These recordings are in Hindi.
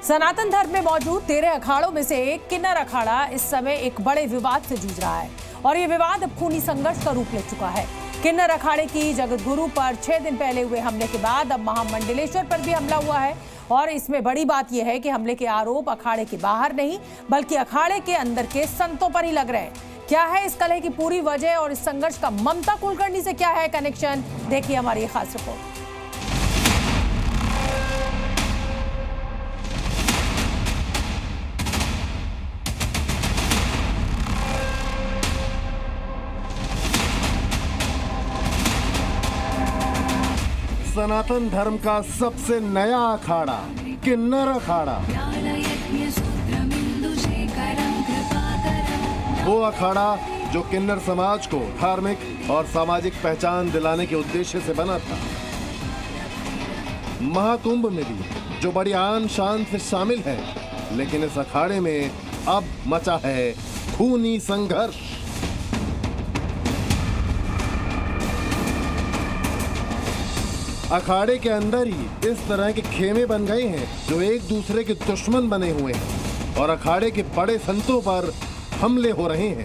सनातन धर्म में मौजूद 13 अखाड़ों में से एक किन्नर अखाड़ा इस समय एक बड़े विवाद से जूझ रहा है और ये विवाद अब खूनी संघर्ष का रूप ले चुका है। किन्नर अखाड़े की जगत गुरु पर 6 दिन पहले हुए हमले के बाद अब महामंडलेश्वर पर भी हमला हुआ है और इसमें बड़ी बात यह है कि हमले के आरोप अखाड़े के बाहर नहीं बल्कि अखाड़े के अंदर के संतों पर ही लग रहे हैं। क्या है इस कलह की पूरी वजह और इस संघर्ष का ममता कुलकर्णी से क्या है कनेक्शन, देखिए हमारी ये खास रिपोर्ट। सनातन धर्म का सबसे नया अखाड़ा किन्नर अखाड़ा, वो अखाड़ा जो किन्नर समाज को धार्मिक और सामाजिक पहचान दिलाने के उद्देश्य से बना था। महाकुंभ में भी जो बड़ी आन शान से शामिल है, लेकिन इस अखाड़े में अब मचा है खूनी संघर्ष। अखाड़े के अंदर ही इस तरह के खेमे बन गए हैं जो एक दूसरे के दुश्मन बने हुए हैं और अखाड़े के बड़े संतों पर हमले हो रहे हैं।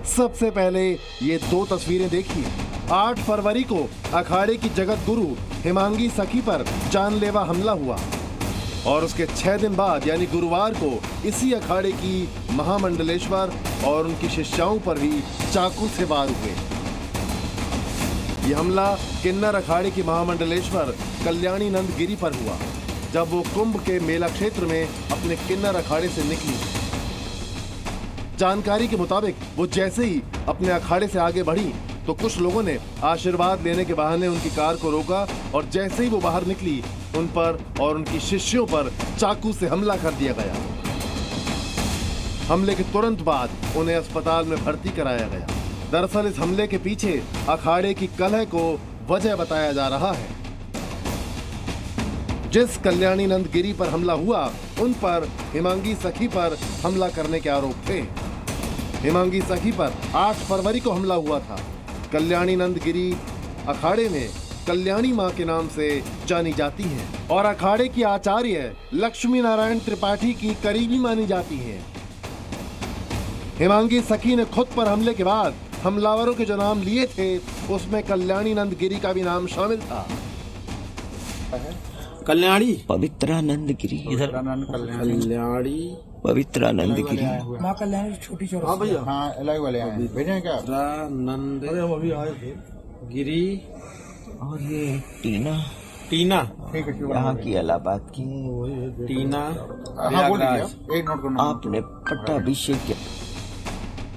सबसे पहले ये 2 तस्वीरें देखिए। 8 फरवरी को अखाड़े की जगत गुरु हिमांगी सखी पर जानलेवा हमला हुआ और उसके 6 दिन बाद यानी गुरुवार को इसी अखाड़े की महामंडलेश्वर और उनकी शिष्याओं पर भी चाकू से वार हुए। यह हमला किन्नर अखाड़े की महामंडलेश्वर कल्याणी नंद गिरी पर हुआ जब वो कुंभ के मेला क्षेत्र में अपने किन्नर अखाड़े से निकली। जानकारी के मुताबिक वो जैसे ही अपने अखाड़े से आगे बढ़ी तो कुछ लोगों ने आशीर्वाद लेने के बहाने उनकी कार को रोका और जैसे ही वो बाहर निकली उन पर और उनकी शिष्यों पर चाकू से हमला कर दिया गया। हमले के तुरंत बाद उन्हें अस्पताल में भर्ती कराया गया। दरअसल इस हमले के पीछे अखाड़े की कलह को वजह बताया जा रहा है। जिस कल्याणी नंद गिरी पर हमला हुआ उन पर हिमांगी सखी पर हमला करने के आरोप थे। हिमांगी सखी पर 8 फरवरी को हमला हुआ था। कल्याणी नंद गिरी अखाड़े में कल्याणी मां के नाम से जानी जाती हैं और अखाड़े की आचार्य लक्ष्मी नारायण त्रिपाठी की करीबी मानी जाती हैं। हिमांगी सखी ने खुद पर हमले के बाद हमलावरों के जो नाम लिए थे उसमें कल्याणी नंद गिरी का भी नाम शामिल था। कल्याणी पवित्रानंद गिरी, इधर कल्याणी पवित्रानंद गिरी, माँ कल्याणी छोटी चौरासी। हाँ भैया, हाँ अलग वाले हैं, भेजें क्या? नंद गिरी और ये टीना ठीक है, यहाँ की इलाहाबाद की टीना। हाँ बोल दीजिए, एक नोट करना। आपने पट्टाभिषेक किया।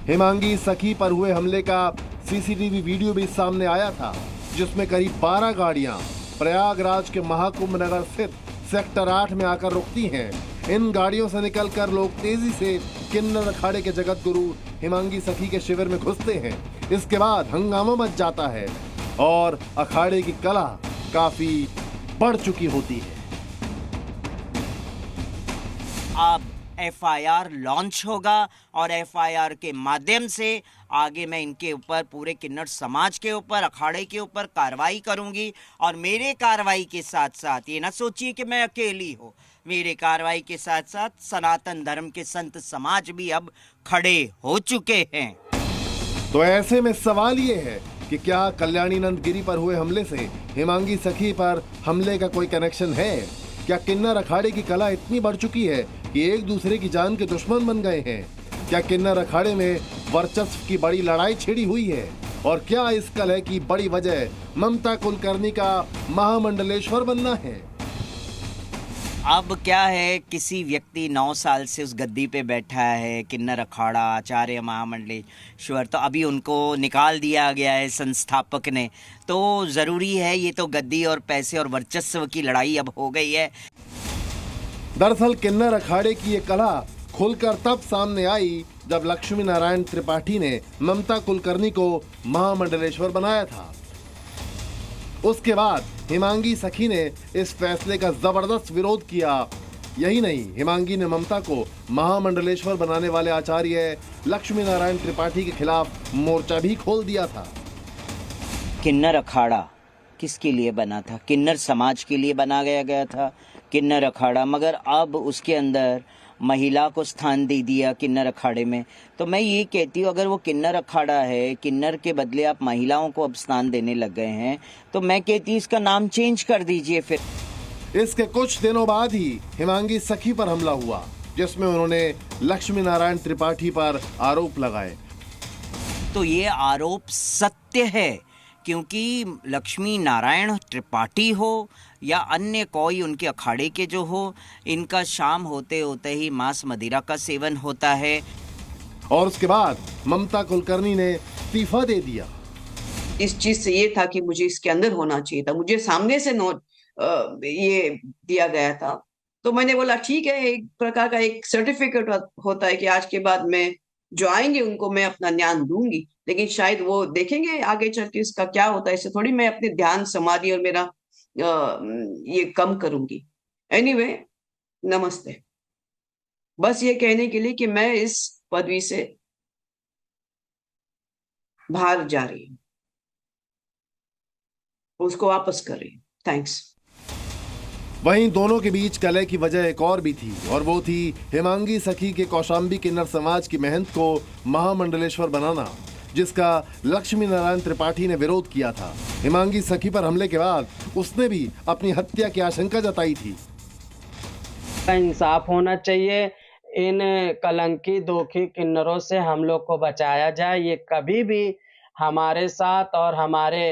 हिमांगी सखी पर हुए हमले का सीसीटीवी वीडियो भी सामने आया था जिसमें करीब 12 गाड़ियां प्रयागराज के महाकुंभ नगर स्थित सेक्टर 8 में आकर रुकती हैं। इन गाड़ियों से निकलकर लोग तेजी से किन्नर अखाड़े के जगत गुरु हिमांगी सखी के शिविर में घुसते हैं। इसके बाद हंगामा मच जाता है और अखाड़े की कलह काफी बढ़ चुकी होती है। अब एफआईआर लॉन्च होगा और एफआईआर के माध्यम से आगे मैं इनके ऊपर, पूरे किन्नर समाज के ऊपर, अखाड़े के ऊपर कार्रवाई करूंगी। और मेरे कार्रवाई के साथ साथ ये ना सोचिए कि मैं अकेली हूँ, मेरे कार्रवाई के साथ साथ सनातन धर्म के संत समाज भी अब खड़े हो चुके हैं। तो ऐसे में सवाल ये है कि क्या कल्याणी नंद गिरी पर हुए हमले से हिमांगी सखी पर हमले का कोई कनेक्शन है? क्या किन्नर अखाड़े की कला इतनी बढ़ चुकी है कि एक दूसरे की जान के दुश्मन बन गए हैं? क्या किन्नर अखाड़े में वर्चस्व की बड़ी लड़ाई छिड़ी हुई है? और क्या इस कलह की बड़ी वजह ममता कुलकर्णी का महामंडलेश्वर बनना है? अब क्या है, किसी व्यक्ति 9 साल से उस गद्दी पे बैठा है, किन्नर अखाड़ा आचार्य महामंडलेश्वर, तो अभी उनको निकाल दिया गया है संस्थापक ने। तो ज़रूरी है, ये तो गद्दी और पैसे और वर्चस्व की लड़ाई अब हो गई है। दरअसल किन्नर अखाड़े की ये कला खुलकर तब सामने आई जब लक्ष्मी नारायण त्रिपाठी ने ममता कुलकर्णी को महामंडलेश्वर बनाया था। उसके बाद हिमांगी सखी ने इस फैसले का जबरदस्त विरोध किया। यही नहीं, हिमांगी ने ममता को महामंडलेश्वर बनाने वाले आचार्य लक्ष्मी नारायण त्रिपाठी के खिलाफ मोर्चा भी खोल दिया था। किन्नर अखाड़ा किसके लिए बना था? किन्नर समाज के लिए बनाया गया था, किन्नर अखाड़ा, मगर अब उसके अंदर महिला को स्थान दे दिया किन्नर अखाड़े में। तो मैं ये कहती हूँ, अगर वो किन्नर अखाड़ा है, किन्नर के बदले आप महिलाओं को अब स्थान देने लग गए हैं, तो मैं कहती हूँ इसका नाम चेंज कर दीजिए फिर। इसके कुछ दिनों बाद ही हिमांगी सखी पर हमला हुआ, जिसमें उन्होंने लक्ष्मी नारायण त्रिपाठी पर आरोप लगाए। तो ये आरोप सत्य है, क्योंकि लक्ष्मी नारायण त्रिपाठी हो या अन्य कोई उनके अखाड़े के जो हो, इनका शाम होते होते ही मांस मदिरा का सेवन होता है। और उसके बाद ममता कुलकर्णी ने इस्तीफा दे दिया। इस चीज से ये था कि मुझे इसके अंदर होना चाहिए था, मुझे सामने से ये दिया गया था। तो मैंने बोला ठीक है, एक प्रकार का एक सर्टिफिकेट होता है कि आज के बाद मैं जो आएंगे उनको मैं अपना ज्ञान दूंगी, लेकिन शायद वो देखेंगे आगे चल के इसका क्या होता है। इससे थोड़ी मैं अपने ध्यान समाधि और मेरा ये कम करूंगी। एनीवे, नमस्ते। बस ये कहने के लिए कि मैं इस पदवी से बाहर जा रही हूँ, उसको वापस कर रही हूँ। थैंक्स। वहीं दोनों के बीच कलह की वजह एक और भी थी, और वो थी हिमांगी सखी के कौशाम्बी किन्नर समाज की मेहनत को महामंडलेश्वर बनाना, जिसका लक्ष्मी नारायण त्रिपाठी ने विरोध किया था। हिमांगी सखी पर हमले के बाद उसने भी अपनी हत्या की आशंका जताई थी। इंसाफ होना चाहिए, इन कलंकी दोखी किन्नरों से हम लोग को बचाया जाए। ये कभी भी हमारे साथ और हमारे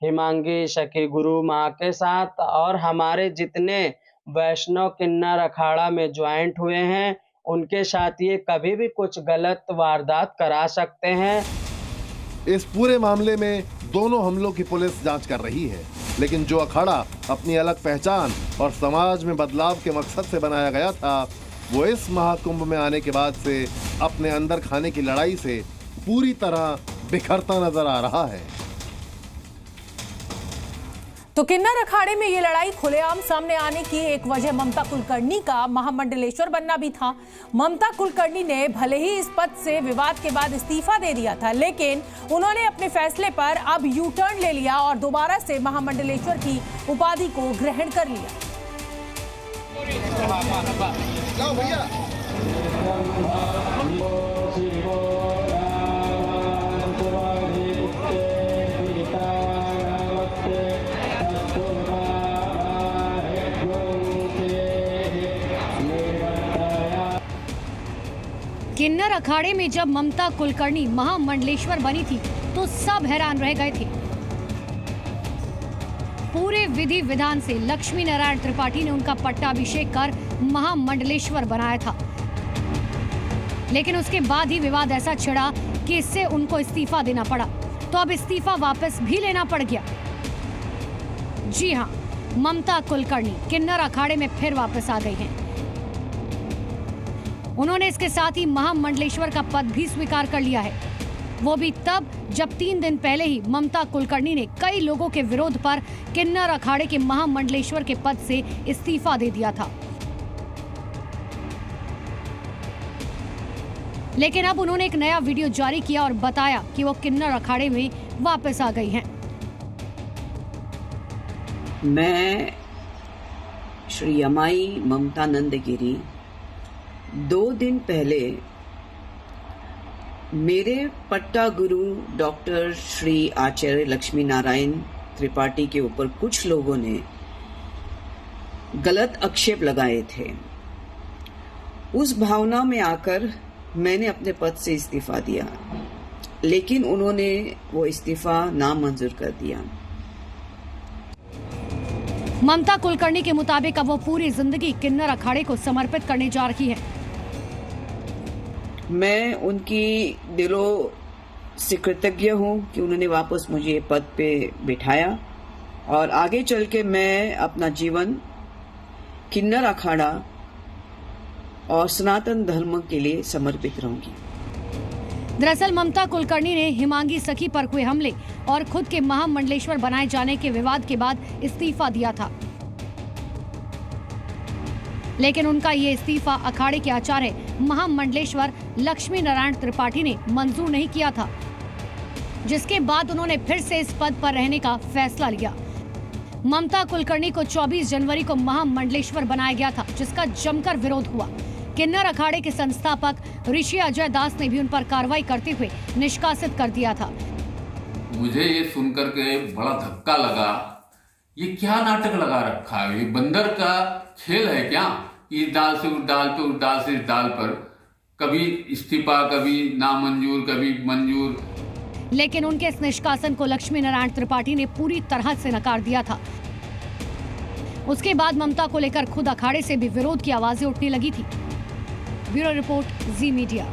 हिमांगी सखी गुरु माँ के साथ और हमारे जितने वैष्णव किन्नर अखाड़ा में ज्वाइंट हुए हैं, उनके साथ ये कभी भी कुछ गलत वारदात करा सकते हैं। इस पूरे मामले में दोनों हमलों की पुलिस जांच कर रही है, लेकिन जो अखाड़ा अपनी अलग पहचान और समाज में बदलाव के मकसद से बनाया गया था, वो इस महाकुंभ में आने के बाद से अपने अंदर खाने की लड़ाई से पूरी तरह बिखरता नजर आ रहा है। तो किन्नर अखाड़े में ये लड़ाई खुलेआम सामने आने की एक वजह ममता कुलकर्णी का महामंडलेश्वर बनना भी था। ममता कुलकर्णी ने भले ही इस पद से विवाद के बाद इस्तीफा दे दिया था, लेकिन उन्होंने अपने फैसले पर अब यू टर्न ले लिया और दोबारा से महामंडलेश्वर की उपाधि को ग्रहण कर लिया। किन्नर अखाड़े में जब ममता कुलकर्णी महामंडलेश्वर बनी थी तो सब हैरान रह गए थे। पूरे विधि विधान से लक्ष्मी नारायण त्रिपाठी ने उनका पट्टाभिषेक कर महामंडलेश्वर बनाया था, लेकिन उसके बाद ही विवाद ऐसा छिड़ा कि इससे उनको इस्तीफा देना पड़ा। तो अब इस्तीफा वापस भी लेना पड़ गया। जी हां, ममता कुलकर्णी किन्नर अखाड़े में फिर वापस आ गई हैं। उन्होंने इसके साथ ही महामंडलेश्वर का पद भी स्वीकार कर लिया है, वो भी तब जब 3 दिन पहले ही ममता कुलकर्णी ने कई लोगों के विरोध पर किन्नर अखाड़े के महामंडलेश्वर के पद से इस्तीफा दे दिया था। लेकिन अब उन्होंने एक नया वीडियो जारी किया और बताया कि वो किन्नर अखाड़े में वापस आ गई हैं। मैं श्री अमाई ममता नंदगिरी 2 दिन पहले मेरे पट्टा गुरु डॉक्टर श्री आचार्य लक्ष्मी नारायण त्रिपाठी के ऊपर कुछ लोगों ने गलत आक्षेप लगाए थे। उस भावना में आकर मैंने अपने पद से इस्तीफा दिया, लेकिन उन्होंने वो इस्तीफा नामंजूर कर दिया। ममता कुलकर्णी के मुताबिक अब वो पूरी जिंदगी किन्नर अखाड़े को समर्पित करने जा रही है। मैं उनकी दिलों से कृतज्ञ हूँ कि उन्होंने वापस मुझे पद पे बिठाया और आगे चल के मैं अपना जीवन किन्नर अखाड़ा और सनातन धर्म के लिए समर्पित रहूंगी। दरअसल ममता कुलकर्णी ने हिमांगी सखी पर हुए हमले और खुद के महामंडलेश्वर बनाए जाने के विवाद के बाद इस्तीफा दिया था, लेकिन उनका ये इस्तीफा अखाड़े के आचार्य महामंडलेश्वर लक्ष्मी नारायण त्रिपाठी ने मंजूर नहीं किया था, जिसके बाद उन्होंने फिर से इस पद पर रहने का फैसला लिया। ममता कुलकर्णी को 24 जनवरी को महामंडलेश्वर बनाया गया था, जिसका जमकर विरोध हुआ। किन्नर अखाड़े के संस्थापक ऋषि अजय दास ने भी उन पर कार्रवाई करते हुए निष्कासित कर दिया था। मुझे ये सुनकर के बड़ा धक्का लगा। ये क्या नाटक लगा रखा है? ये बंदर का खेल है क्या? इस डाल से उस डाल पे, उस डाल से इस डाल पर, कभी इस्तीफा, कभी नामंजूर, कभी मंजूर। लेकिन उनके इस निष्कासन को लक्ष्मी नारायण त्रिपाठी ने पूरी तरह से नकार दिया था। उसके बाद ममता को लेकर खुद अखाड़े से भी विरोध की आवाजें उठने लगी थी। ब्यूरो रिपोर्ट, जी मीडिया।